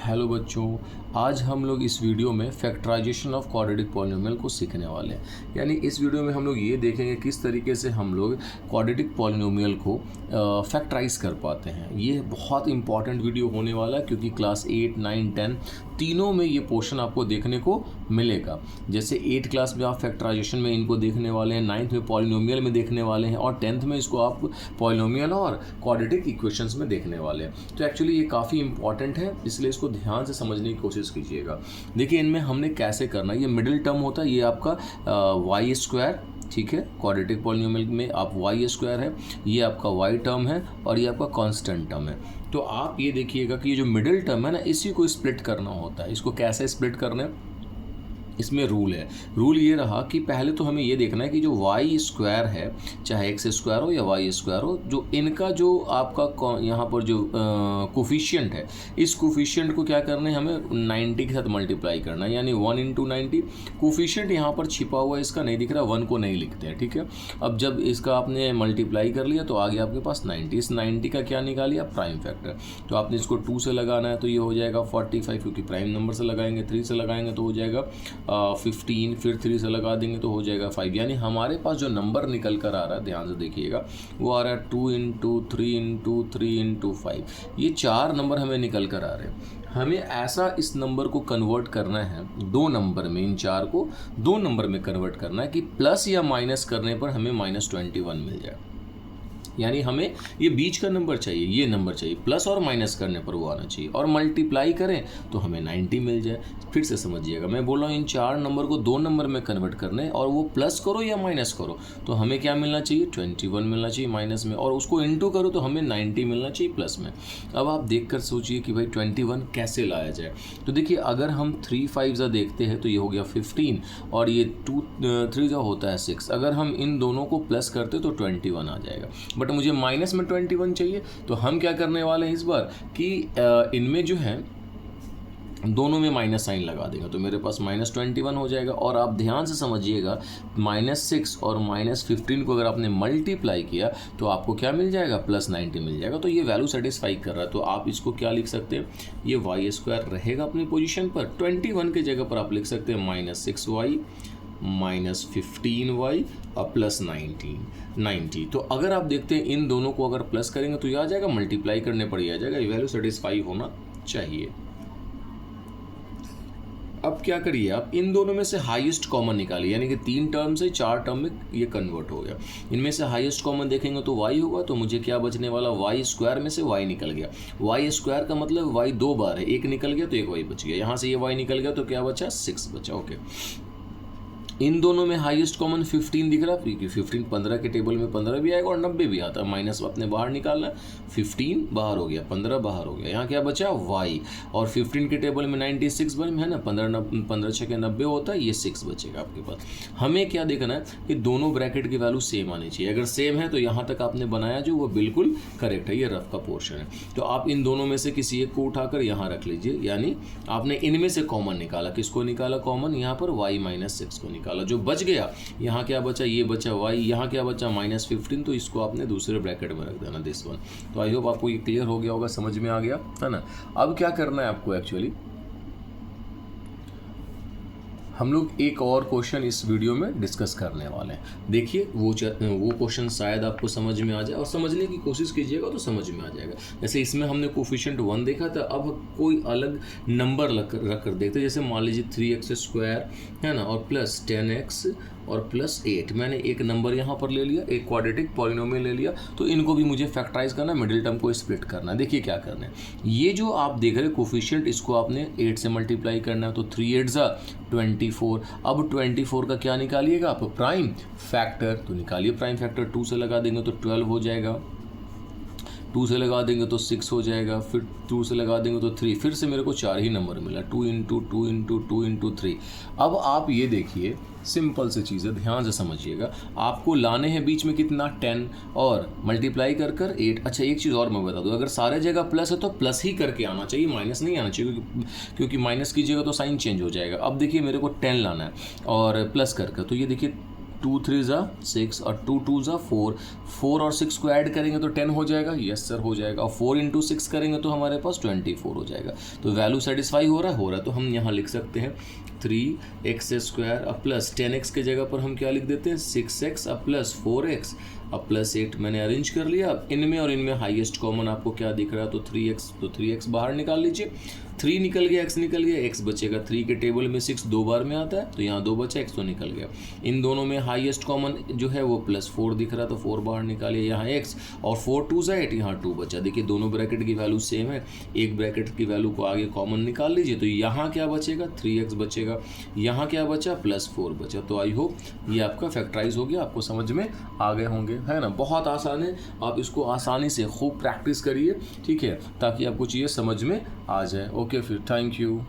Hello बच्चों, आज हम लोग इस वीडियो में फैक्टराइजेशन ऑफ क्वाड्रेटिक पॉलिनोमियल को सीखने वाले हैं। यानी इस वीडियो में हम लोग ये देखेंगे किस तरीके से हम लोग क्वाड्रेटिक पॉलिनोमियल को फैक्टराइज कर पाते हैं। ये बहुत इंपॉर्टेंट वीडियो होने वाला है क्योंकि क्लास 8, 9, 10 तीनों में ये पोर्शन आपको देखने को मिलेगा। जैसे 8 क्लास में आप फैक्टराइजेशन में इनको देखने वाले हैं, 9th में पॉलिनोमियल में देखने वाले हैं और 10th में इसको आप पॉलिनोमियल और क्वाड्रेटिक इक्वेशंस में देखने वाले हैं। तो एक्चुअली ये काफ़ी इंपॉर्टेंट है, इसलिए इसको ध्यान से समझने की कोशिश कीजिएगा। देखिए इनमें हमने कैसे करना है। ये मिडिल टर्म होता है, ये आपका वाई स्क्वायर, ठीक है। क्वाड्रेटिक पॉलिनोमियल में आप वाई स्क्वायर है, ये आपका वाई टर्म है और ये आपका कांस्टेंट टर्म है। तो आप ये देखिएगा कि ये जो मिडिल टर्म है ना, इसी को स्प्लिट करना होता है। इसको कैसे स्प्लिट करना है, इसमें रूल है। रूल ये रहा कि पहले तो हमें ये देखना है कि जो वाई स्क्वायर है, चाहे एक्स स्क्वायर हो या वाई स्क्वायर हो, जो इनका जो आपका यहाँ पर जो कोफिशिएंट है, इस कोफिशिएंट को क्या करना है, हमें 90 के साथ मल्टीप्लाई करना है। यानी 1 × 90। कोफिशिएंट यहाँ पर छिपा हुआ है, इसका नहीं दिख रहा, 1 को नहीं लिखते हैं, ठीक है। अब जब इसका आपने मल्टीप्लाई कर लिया तो आ गया आपके पास 90। इस 90 का क्या निकालिए, प्राइम फैक्टर। तो आपने इसको 2 से लगाना है तो ये हो जाएगा 45, क्योंकि प्राइम नंबर से लगाएंगे। 3 से लगाएंगे तो हो जाएगा 15, फिर 3 से लगा देंगे तो हो जाएगा 5। यानी हमारे पास जो नंबर निकल कर आ रहा है, ध्यान से देखिएगा, वो आ रहा है 2 × 3 × 3 × 5। ये 4 नंबर हमें निकल कर आ रहे हैं। हमें ऐसा इस नंबर को कन्वर्ट करना है 2 नंबर में, इन 4 को 2 नंबर में कन्वर्ट करना है कि प्लस या माइनस करने पर हमें -21 मिल जाए। यानी हमें ये बीच का नंबर चाहिए, ये नंबर चाहिए, प्लस और माइनस करने पर वो आना चाहिए, और मल्टीप्लाई करें तो हमें 90 मिल जाए। फिर से समझिएगा, मैं बोल रहा हूँ इन 4 नंबर को 2 नंबर में कन्वर्ट करने, और वो प्लस करो या माइनस करो तो हमें क्या मिलना चाहिए, 21 मिलना चाहिए माइनस में, और उसको इंटू करो तो हमें 90 मिलना चाहिए प्लस में। अब आप देख कर सोचिए कि भाई 21 कैसे लाया जाए। तो देखिए, अगर हम 3 5 देखते हैं तो ये हो गया 15, और ये 2 3 होता है 6। अगर हम इन दोनों को प्लस करते तो 21 आ जाएगा, बट मुझे माइनस में 21 चाहिए। तो हम क्या करने वाले हैं इस बार कि इनमें जो है दोनों में माइनस साइन लगा देंगे, तो मेरे पास -21 हो जाएगा। और आप ध्यान से समझिएगा, -6 और -15 को अगर आपने मल्टीप्लाई किया तो आपको क्या मिल जाएगा, +90 मिल जाएगा। तो ये वैल्यू सेटिस्फाई कर रहा है। तो आप इसको क्या लिख सकते हैं, ये वाई स्क्वायर रहेगा अपनी पोजीशन पर। 21 की जगह पर आप लिख सकते हैं -6y -15y और +90। तो अगर आप देखते हैं इन दोनों को अगर प्लस करेंगे तो ये आ जाएगा, मल्टीप्लाई करने पर ये आ जाएगा। ये वैल्यू सेटिस्फाई होना चाहिए। अब क्या करिए, आप इन दोनों में से हाईएस्ट कॉमन निकालिए, यानी कि 3 टर्म से 4 टर्म में ये कन्वर्ट हो गया। इनमें से हाईएस्ट कॉमन देखेंगे तो y होगा, तो मुझे क्या बचने वाला, वाई स्क्वायर में से y निकल गया। वाई स्क्वायर का मतलब y 2 बार है, एक निकल गया तो एक y बच गया। यहाँ से ये y निकल गया तो क्या बचा, 6 बचा। ओके, इन दोनों में हाईएस्ट कॉमन 15 दिख रहा है, क्योंकि 15 15 के टेबल में 15 भी आएगा और 90 भी आता है। माइनस अपने बाहर निकालना है, 15 बाहर हो गया, 15 बाहर हो गया। यहाँ क्या बचा, y, और 15 के टेबल में 96 बन है ना, 15 6 के 90 होता है, ये 6 बचेगा आपके पास। हमें क्या देखना है कि दोनों ब्रैकेट की वैल्यू सेम आनी चाहिए। अगर सेम है तो यहाँ तक आपने बनाया जो वो बिल्कुल करेक्ट है, ये रफ का पोर्शन है। तो आप इन दोनों में से किसी एक को उठाकर यहाँ रख लीजिए। यानी आपने इनमें से कॉमन निकाला, किसको निकाला कॉमन, यहाँ पर y -6 को निकाला। जो बच गया, यहाँ क्या बचा, ये बचा y, यहाँ क्या बचा -15, तो इसको आपने दूसरे ब्रैकेट में रख देना, दिस वन। तो आई होप आपको ये क्लियर हो गया होगा, समझ में आ गया है ना। अब क्या करना है आपको, एक्चुअली हम लोग एक और क्वेश्चन इस वीडियो में डिस्कस करने वाले हैं। देखिए वो क्वेश्चन शायद आपको समझ में आ जाए, और समझने की कोशिश कीजिएगा तो समझ में आ जाएगा। जैसे इसमें हमने कोफिशिएंट 1 देखा था, अब कोई अलग नंबर रख कर देखते हैं। जैसे मान लीजिए 3x² है ना, और प्लस 10x और +8। मैंने एक नंबर यहाँ पर ले लिया, एक क्वाड्रेटिक पॉलिनोमियल ले लिया, तो इनको भी मुझे फैक्टराइज करना है, मिडिल टर्म को स्प्लिट करना है। देखिए क्या करना है, ये जो आप देख रहे हैं कोफिशिएंट, इसको आपने 8 से मल्टीप्लाई करना है, तो 3 8 24। अब 24 का क्या निकालिएगा आप, प्राइम फैक्टर। तो निकालिए प्राइम फैक्टर, 2 से लगा देंगे तो 12 हो जाएगा, 2 से लगा देंगे तो 6 हो जाएगा, फिर 2 से लगा देंगे तो 3। फिर से मेरे को 4 ही नंबर मिला, 2 × 2 × 2 × 3। अब आप ये देखिए, सिंपल सी चीज़ है, ध्यान से समझिएगा। आपको लाने हैं बीच में कितना, 10, और मल्टीप्लाई कर 8। अच्छा, एक चीज़ और मैं बता दूँ, अगर सारे जगह प्लस है तो प्लस ही करके आना चाहिए, माइनस नहीं आना चाहिए, क्योंकि माइनस कीजिएगा तो साइन चेंज हो जाएगा। अब देखिए मेरे को 10 लाना है और प्लस करके, तो ये देखिए 2 3 ज़ा 6 और 2 2 ज़ा 4, 4 और 6 को ऐड करेंगे तो 10 हो जाएगा, यस सर हो जाएगा, और 4 इंटू 6 करेंगे तो हमारे पास 24 हो जाएगा। तो वैल्यू सेटिस्फाई हो रहा है, तो हम यहाँ लिख सकते हैं 3x² अब प्लस 10x के जगह पर हम क्या लिख देते हैं 6x अब प्लस 4x अब प्लस 8 मैंने अरेंज कर लिया। अब इनमें और इनमें हाईएस्ट कॉमन आपको क्या दिख रहा है, तो 3x बाहर निकाल लीजिए, 3 निकल गया, x निकल गया, x बचेगा, 3 के टेबल में 6 दो बार में आता है तो यहाँ 2 बचा, x तो निकल गया। इन दोनों में हाईएस्ट कॉमन जो है वो +4 दिख रहा है तो 4 बाहर निकालिए, यहाँ x और 4 2 8, यहाँ 2 बचा। देखिए दोनों ब्रैकेट की वैल्यू सेम है, एक ब्रैकेट की वैल्यू को आगे कॉमन निकाल लीजिए तो यहाँ क्या बचेगा 3x बचेगा, यहाँ क्या बचा +4 बचा। तो आई होप ये आपका फैक्टराइज हो गया, आपको समझ में आ गए होंगे, है ना। बहुत आसान है, आप इसको आसानी से खूब प्रैक्टिस करिए, ठीक है, ताकि आपको चीज़ें समझ में आ जाए। ओके फिर, थैंक यू।